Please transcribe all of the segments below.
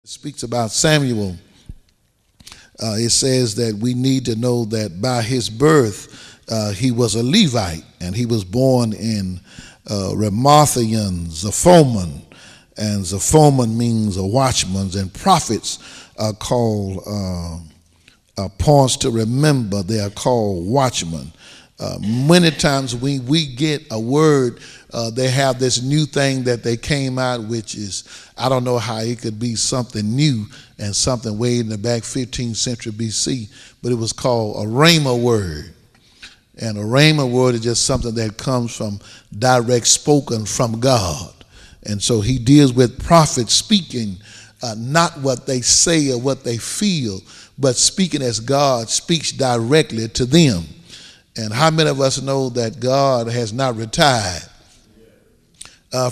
It speaks about Samuel. It says that we need to know that by his birth, he was a Levite, and he was born in Ramathaim, Zaphoman, and Zaphoman means a watchman, and prophets are called points to remember. They are called watchmen. Many times when we get a word, they have this new thing that they came out, which is, I don't know how it could be something new and something way in the back 15th century BC, but it was called a rhema word. And a rhema word is just something that comes from direct spoken from God. And so he deals with prophets speaking not what they say or what they feel, but speaking as God speaks directly to them. And how many of us know that God has not retired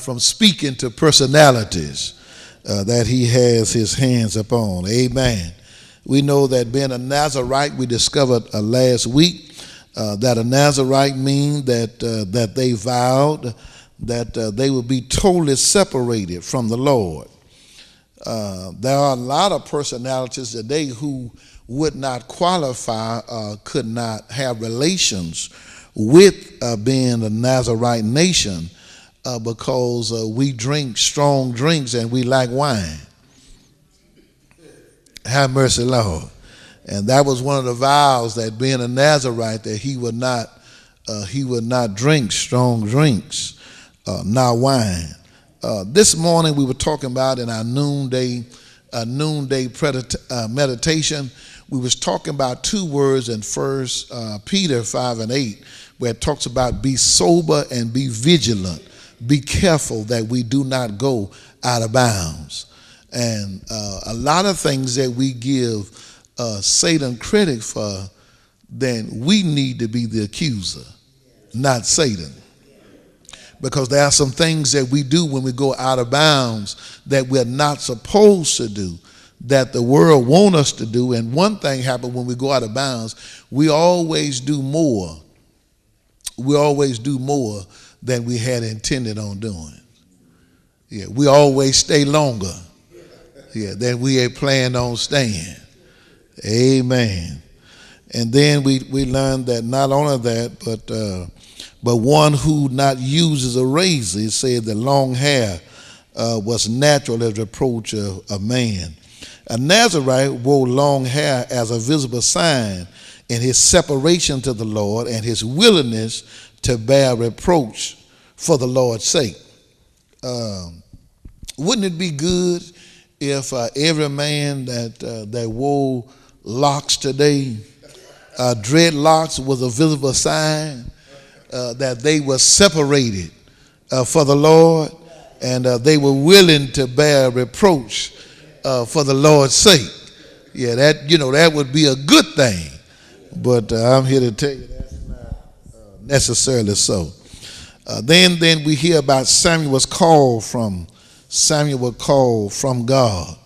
from speaking to personalities that he has his hands upon? Amen. We know that being a Nazarite, we discovered last week that a Nazarite means that they vowed that they would be totally separated from the Lord. There are a lot of personalities today who would not qualify, could not have relations with being a Nazarite nation because we drink strong drinks and we like wine. Have mercy, Lord. And that was one of the vows, that being a Nazarite, that he would not drink strong drinks, not wine. This morning we were talking about in our noonday meditation. We was talking about two words in 1 Peter 5:8, where it talks about be sober and be vigilant. Be careful that we do not go out of bounds. And a lot of things that we give Satan credit for, then we need to be the accuser, not Satan. Because there are some things that we do when we go out of bounds that we're not supposed to do, that the world wants us to do. And one thing happens when we go out of bounds, we always do more. We always do more than we had intended on doing. Yeah, we always stay longer, than we had planned on staying. Amen. And then we learned that not only that, but one who not uses a razor, it said that long hair was natural as reproach of man. A Nazarite wore long hair as a visible sign in his separation to the Lord and his willingness to bear reproach for the Lord's sake. Wouldn't it be good if every man that wore locks today, dreadlocks, was a visible sign that they were separated for the Lord, and they were willing to bear reproach for the Lord's sake? Yeah, that would be a good thing. But I'm here to tell you that's not necessarily so. Then we hear about Samuel called from God,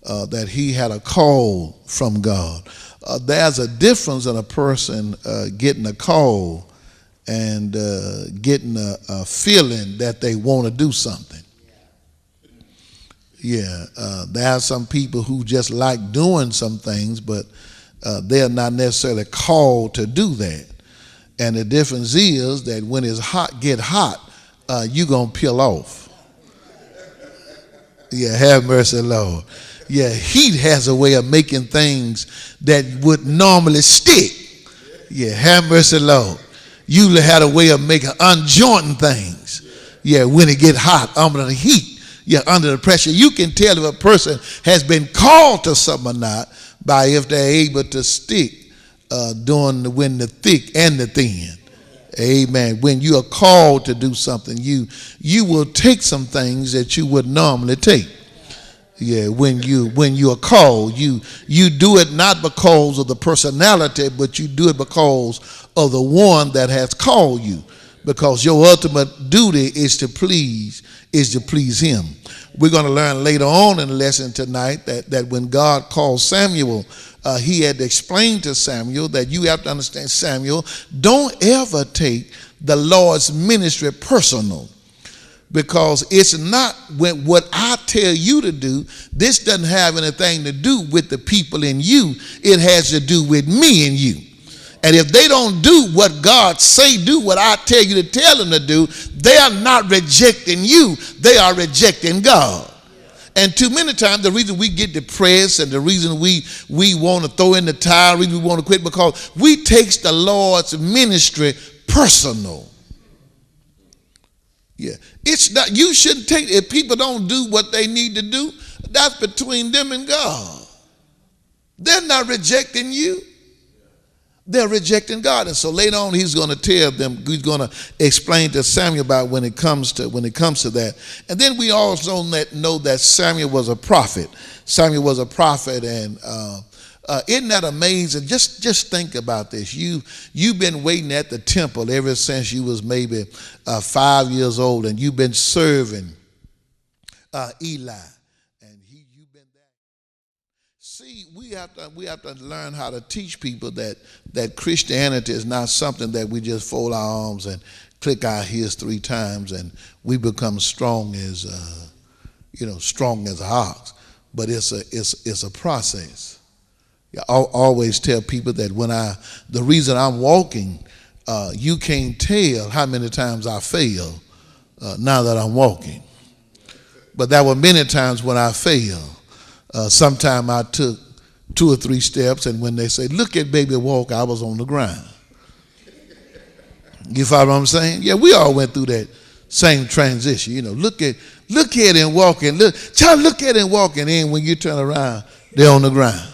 that he had a call from God. There's a difference in a person getting a call and getting a feeling that they want to do something. Yeah, there are some people who just like doing some things, but they're not necessarily called to do that. And the difference is that when it's get hot, you're going to peel off. Yeah, have mercy, Lord. Yeah, heat has a way of making things that would normally stick. Yeah, have mercy, Lord. You had a way of making unjointing things. Yeah, when it get hot, under the heat, under the pressure. You can tell if a person has been called to something or not by if they're able to stick when the thick and the thin. Amen. When you are called to do something, you will take some things that you would normally take. Yeah, when you are called, you do it not because of the personality, but you do it because of the one that has called you. Because your ultimate duty is to please him. We're going to learn later on in the lesson tonight that when God called Samuel, he had to explain to Samuel that you have to understand, Samuel, don't ever take the Lord's ministry personal. because it's not what I tell you to do. This doesn't have anything to do with the people in you. It has to do with me and you. And if they don't do what God say do, what I tell you to tell them to do, they are not rejecting you. They are rejecting God. And too many times the reason we get depressed and the reason we want to throw in the towel, the reason we want to quit, because we takes the Lord's ministry personal. Yeah, it's not, you shouldn't take, if people don't do what they need to do, that's between them and God. They're not rejecting you. They're rejecting God. And so later on he's going to tell them, he's going to explain to Samuel about when it comes to that. And then we also know that Samuel was a prophet. Samuel was a prophet, and isn't that amazing? Just think about this. You've been waiting at the temple ever since you was maybe 5 years old, and you've been serving Eli. See, we have to learn how to teach people that Christianity is not something that we just fold our arms and click our heels 3 times and we become strong as strong as an ox. But it's a process. I always tell people that the reason I'm walking, you can't tell how many times I fail now that I'm walking. But there were many times when I failed. Sometime I took 2 or 3 steps, and when they say, "Look at baby walk," I was on the ground. You follow what I'm saying? Yeah, we all went through that same transition. Look at him walking. Look at him walking in. When you turn around, they're on the ground.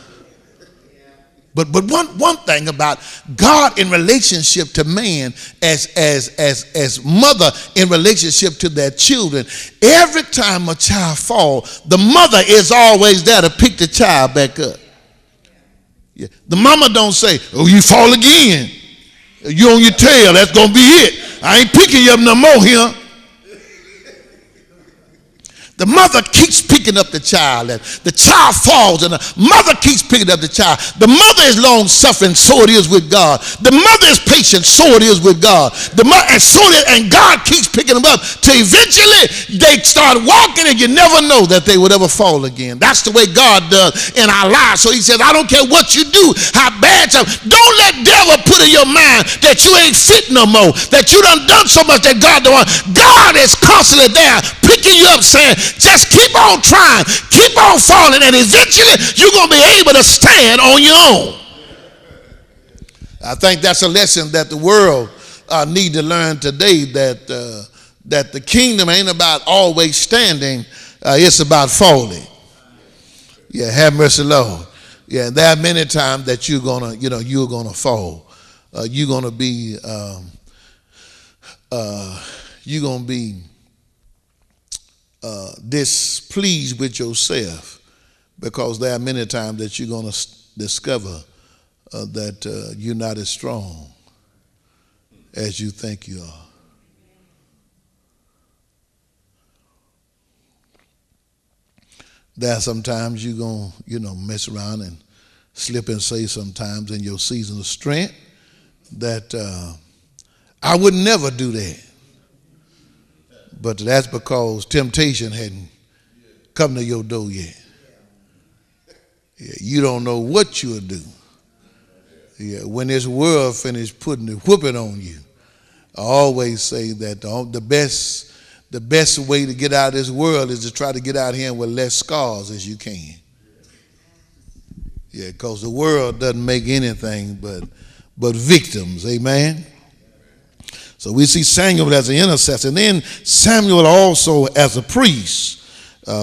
But one thing about God in relationship to man, as mother in relationship to their children, every time a child falls, the mother is always there to pick the child back up. Yeah. The mama don't say, "Oh, you fall again. You on your tail. That's gonna be it. I ain't picking you up no more here." The mother keeps picking up the child, and the child falls, and the mother keeps picking up the child. The mother is long suffering, so it is with God. The mother is patient, so it is with God. And God keeps picking them up till eventually they start walking, and you never know that they would ever fall again. That's the way God does in our lives. So he says, I don't care what you do, how bad you are. Don't let devil put in your mind that you ain't fit no more, that you done so much that God don't want. God is constantly there picking you up, saying, just keep on trying, keep on falling, and eventually you're going to be able to stand on your own. I think that's a lesson that the world need to learn today, that the kingdom ain't about always standing, it's about falling. Yeah, have mercy, Lord. Yeah, there are many times that you're gonna fall. You're gonna be displeased with yourself, because there are many times that you're going to discover that you're not as strong as you think you are. There are sometimes you're going to mess around and slip and say sometimes in your season of strength that I would never do that. But that's because temptation hadn't come to your door yet. Yeah, you don't know what you'll do. Yeah, when this world finished putting the whooping on you, I always say that the best way to get out of this world is to try to get out here with less scars as you can. Yeah, because the world doesn't make anything but victims. Amen. So we see Samuel as an intercessor, and then Samuel also as a priest.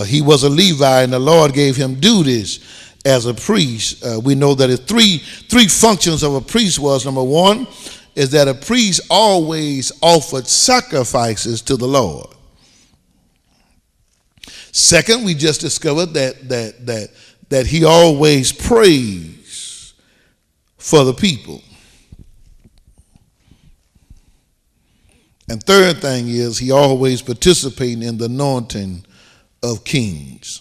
He was a Levite, and the Lord gave him duties as a priest. We know that the three functions of a priest was, number one, is that a priest always offered sacrifices to the Lord. Second, we just discovered that he always prays for the people. And third thing is he always participating in the anointing of kings.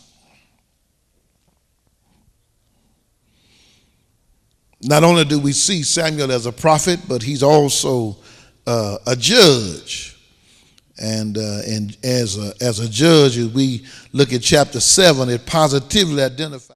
Not only do we see Samuel as a prophet, but he's also a judge. And as a judge, as we look at chapter 7, it positively identifies